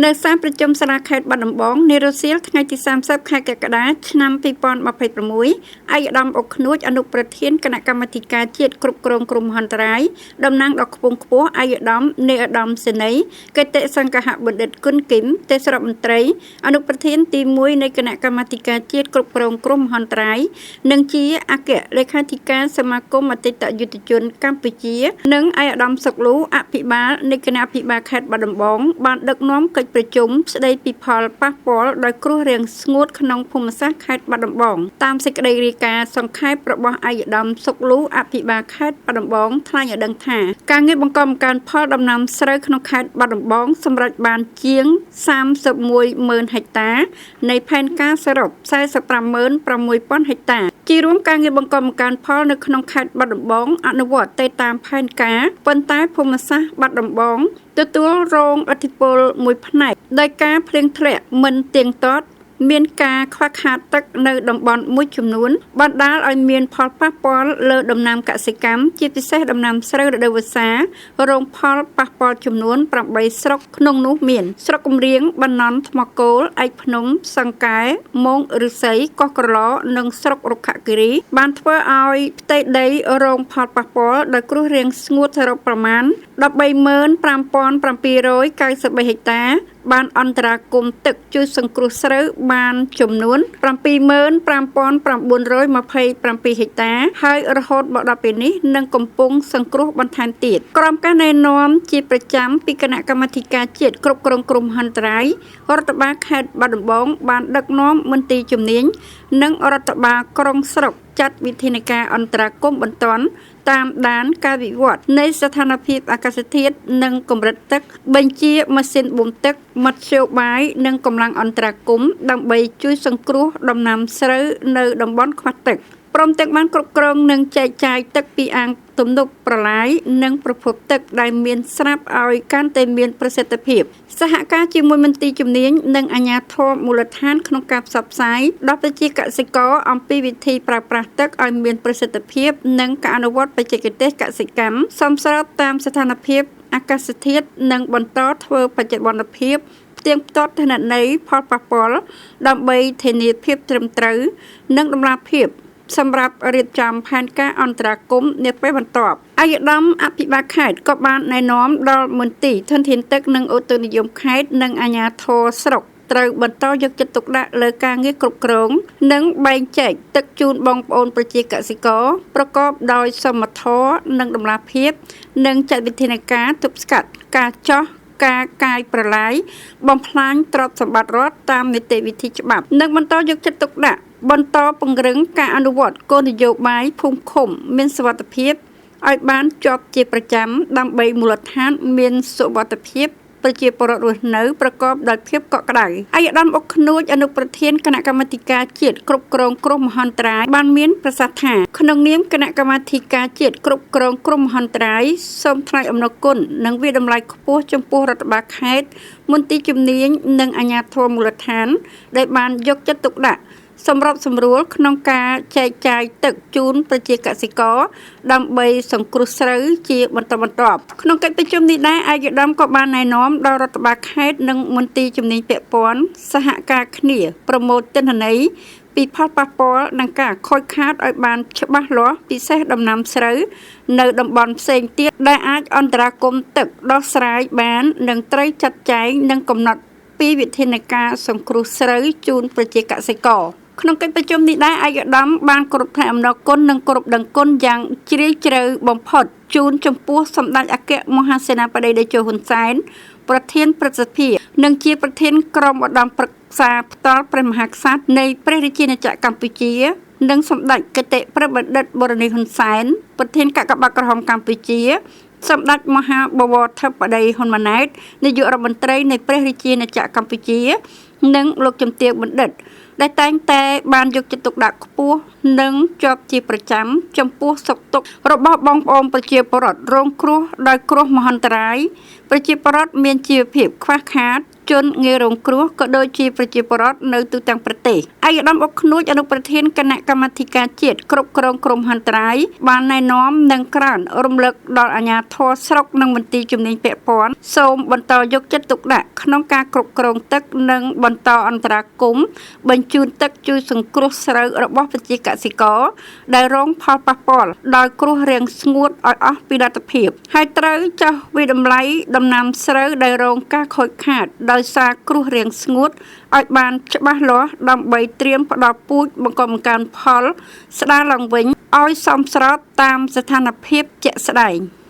នៅសាលប្រជុំសាលាខេត្តបាត់ដំបងនារសៀលថ្ងៃទី30ខែកក្កដាឆ្នាំ2026ឯកឧត្តមអុក ឃ្នួចអនុប្រធានគណៈកម្មាធិការជាតិគ្រប់គ្រងគ្រោះមហន្តរាយតំណាងដ៏ខ្ពង់ខ្ពស់ឯកឧត្តមនាយឧត្តមសេនីយ៍កិត្តិសង្ឃហបណ្ឌិតគុណគឹមទេសរដ្ឋមន្ត្រីអនុប្រធានទី1នៃគណៈកម្មាធិការជាតិគ្រប់គ្រងគ្រោះមហន្តរាយនិងជាអគ្គលេខាធិការសមាគមអតីតយុទ្ធជនកម្ពុជានិងឯកឧត្តមសុកលូអភិបាលនៃគណៈអភិបាលខេត្តបាត់ដំបងបានដឹកនាំកិច្ចប្រជុំស្ដីពីផលប៉ះពាល់ដោយគ្រោះរាំងស្ងួតក្នុងភូមិសាស្ត្រខេត្តបាត់ដំបងតាមសេចក្តីរាយការណ៍សង្ខេបរបស់ឯកឧត្តមសុកលូអភិបាលខេត្តបាត់ដំបងថ្លែងឲ្យដឹងថាការងារបង្កបង្កើនផលដំណាំស្រូវក្នុងខេត្តបាត់ដំបងសម្រេចបានជាង 31,000 ហិកតា នៃផែនការសរុប 45,600 ហិកតាជារួមការងារបង្កបង្កើនផលនៅក្នុងខេត្តបាត់ដំបងអនុវត្តទៅតាមផែនការប៉ុន្តែភូមិសាស្ត្របាត់ដំបងទទួលរងឥទ្ធិពលមួយផ្នែកដោយការភ្លៀងធ្លាក់មិនទៀងទាត់មានការខ្វះខាតទឹកនៅតំបន់មួយចំនួនបណ្ដាលឲ្យមានផលប៉ះពាល់លើដំណាំកសិកម្មជាពិសេសដំណាំស្រូវរដូវវស្សារងផលប៉ះពាល់ចំនួន8ស្រុកក្នុងនោះមានស្រុកគំរៀងបណ្ណន់ថ្មគោលឯកភ្នំសង្កែមោងឫស្សីកោះក្រឡនិងស្រុករុក្ខគិរីបានធ្វើឲ្យផ្ទៃដីរងផលប៉ះពាល់ដោយគ្រោះរាំងស្ងួតសរុបប្រមាណ 135,793 ហិកតាបានអន្តរាគមន៍ទឹកជួយសង្គ្រោះស្រូវបានចំនួន 75,927 ហិកតាហើយរហូតមកដល់ពេលនេះនឹងកំពុងសង្គ្រោះបន្ថែមទៀតក្រោមការណែនាំជាប្រចាំពីគណៈកម្មាធិការជាតិគ្រប់គ្រងគ្រោះមហន្តរាយរដ្ឋបាលខេត្តបាត់ដំបងបានដឹកនាំមន្ត្រីជំនាញនិងរដ្ឋបាលក្រុងស្រុកចាត់វិធានការអន្តរាគមន៍បន្ទាន់តាមដានការវិវត្តនៃស្ថានភាពអាកាសធាតុនិងកម្រិតទឹកបញ្ជាម៉ាស៊ីនបូមទឹកមធ្យោបាយនិងកម្លាំងអន្តរាគមន៍ដើម្បីជួយសង្គ្រោះដំណាំស្រូវនៅតំបន់ខ្វះទឹកព្រមទាំងបានគ្រប់គ្រងនិងចែកចាយទឹកពីអាងទំនប់ប្រឡាយនិងប្រភពទឹកដែលមានស្រាប់ឲ្យកាន់តែមានប្រសិទ្ធភាពសហការជាមួយមន្ទីរជំនាញនិងអាជ្ញាធរមូលដ្ឋានក្នុងការផ្សព្វផ្សាយដល់ប្រជាកសិករអំពីវិធីប្រើប្រាស់ទឹកឲ្យមានប្រសិទ្ធភាពនិងការអនុវត្តបច្ចេកទេសកសិកម្មសមស្របតាមស្ថានភាពអាកាសធាតុនិងបន្តធ្វើបច្ចុប្បន្នភាពផ្ទៀងផ្ទាត់ទិន្នន័យផលប៉ះពាល់ដើម្បីធានាភាពត្រឹមត្រូវនិងតម្លាភាពសម្រាប់រៀបចំផែនការអន្តរាគមន៍នាពេលបន្ទាប់ឯកឧត្តមអភិបាលខេត្តក៏បានណែនាំដល់មន្ទីរធនធានទឹកនិងឧតុនិយមខេត្តនិងអាជ្ញាធរស្រុកត្រូវបន្តយកចិត្តទុកដាក់លើការងារគ្រប់គ្រងនិងបែងចែកទឹកជូនបងប្អូនប្រជាកសិករប្រកបដោយសមធម៌និងតម្លាភាពនិងចាត់វិធានការទប់ស្កាត់ការចោះការកាយប្រឡាយបំផ្លាញទ្រព្យសម្បត្តិរដ្ឋតាមនីតិវិធីច្បាប់និងបន្តយកចិត្តទុកដាក់បន្តពង្រឹងការអនុវត្តគោលនយោបាយភូមិឃុំមានសុវត្ថិភាពឲ្យបានជាប់ជាប្រចាំដើម្បីមូលដ្ឋានមានសុវត្ថិភាពប្រជាពលរដ្ឋរស់នៅប្រកបដោយភាពកក់ក្ដៅឯកឧត្តមអុក ឃ្នួចអនុប្រធានគណៈកម្មាធិការជាតិគ្រប់គ្រងគ្រោះមហន្តរាយបានមានប្រសាសន៍ថាក្នុងនាមគណៈកម្មាធិការជាតិគ្រប់គ្រងគ្រោះមហន្តរាយសូមថ្លែងអំណរគុណនិងវាតម្លៃខ្ពស់ចំពោះរដ្ឋបាលខេត្តមន្ទីរជំនាញនិងអាជ្ញាធរមូលដ្ឋានដែលបានយកចិត្តទុកដាក់សម្របសម្រួលក្នុងការចែកចាយទឹកជូនប្រជាកសិករដើម្បីសង្គ្រោះស្រូវជាបន្តបន្ទាប់ក្នុងកិច្ចប្រជុំនេះដែរឯកឧត្តមក៏បានណែនាំដល់រដ្ឋបាលខេត្តនិងមន្ទីរជំនាញពាក់ព័ន្ធសហការគ្នាប្រមូលទិន្នន័យពីផលប៉ះពាល់និងការខូចខាតឲ្យបានច្បាស់លាស់ពិសេសដំណាំស្រូវនៅតំបន់ផ្សេងទៀតដែលអាចអន្តរាគមន៍ទឹកដោះស្រាយបាននិងត្រូវចាត់ចែងនិងកំណត់ពីវិធានការសង្គ្រោះស្រូវជូនប្រជាកសិករក្នុងកិច្ចប្រជុំនេះដែរឯកឧត្តមបានគោរពថ្លែងអំណរគុណនិងគោរពដឹងគុណយ៉ាងជ្រាលជ្រៅបំផុតជូនចំពោះសម្ដេចអគ្គមហាសេនាបតីតេជោហ៊ុនសែនប្រធានព្រឹទ្ធសភានិងជាប្រធានក្រុមឧត្តមប្រឹក្សាផ្ទាល់ព្រះមហាក្សត្រនៃព្រះរាជាណាចក្រកម្ពុជានិងសម្ដេចគតិព្រះបណ្ឌិតបូរនីហ៊ុនសែនប្រធានកាកបាទក្រហមកម្ពុជាសម្ដេចមហាបវរធិបតីហ៊ុនម៉ាណែតនាយករដ្ឋមន្ត្រីនៃព្រះរាជាណាចក្រកម្ពុជានិងលោកជំទាវបណ្ឌិតដែលតែងតែបានយកចិត្តទុកដាក់ខ្ពស់និងជាប់ជាប្រចាំចំពោះសុខទុក្ខរបស់បងប្អូនប្រជាពលរដ្ឋរងគ្រោះដោយគ្រោះមហន្តរាយប្រជាពលរដ្ឋមានជីវភាពខ្វះខាត ជនងាយរងគ្រោះក៏ដូចជាប្រជាពលរដ្ឋនៅទូទាំងប្រទេសឯកឧត្តមអុកខ្នួចអនុប្រធានគណៈកម្មាធិការជាតិគ្រប់គ្រងគ្រោះមហន្តរាយបានណែនាំនិងក្រើនរំលឹកដល់អាជ្ញាធរស្រុកនិងមន្ទីរជំនាញពាក់ព័ន្ធសូមបន្តយកចិត្តទុកដាក់ក្នុងការគ្រប់គ្រងទឹកនិងបន្តអន្តរាគមន៍បញ្ជូនទឹកជួយសង្គ្រោះស្រូវរបស់ប្រជាកសិករដែលរងផលប៉ះពាល់ដោយគ្រោះរាំងស្ងួតឲ្យអស់ពីលទ្ធភាពហើយត្រូវចោះវិតម្លៃដំណាំស្រូវដែលរងការខូចខាតដោយសារគ្រោះរាំងស្ងួតឲ្យបានច្បាស់លាស់ដើម្បីត្រៀមផ្ដល់ពូជបង្កបង្កើនផលស្ដារឡើងវិញឲ្យសមស្របតាមស្ថានភាពជាក់ស្ដែង។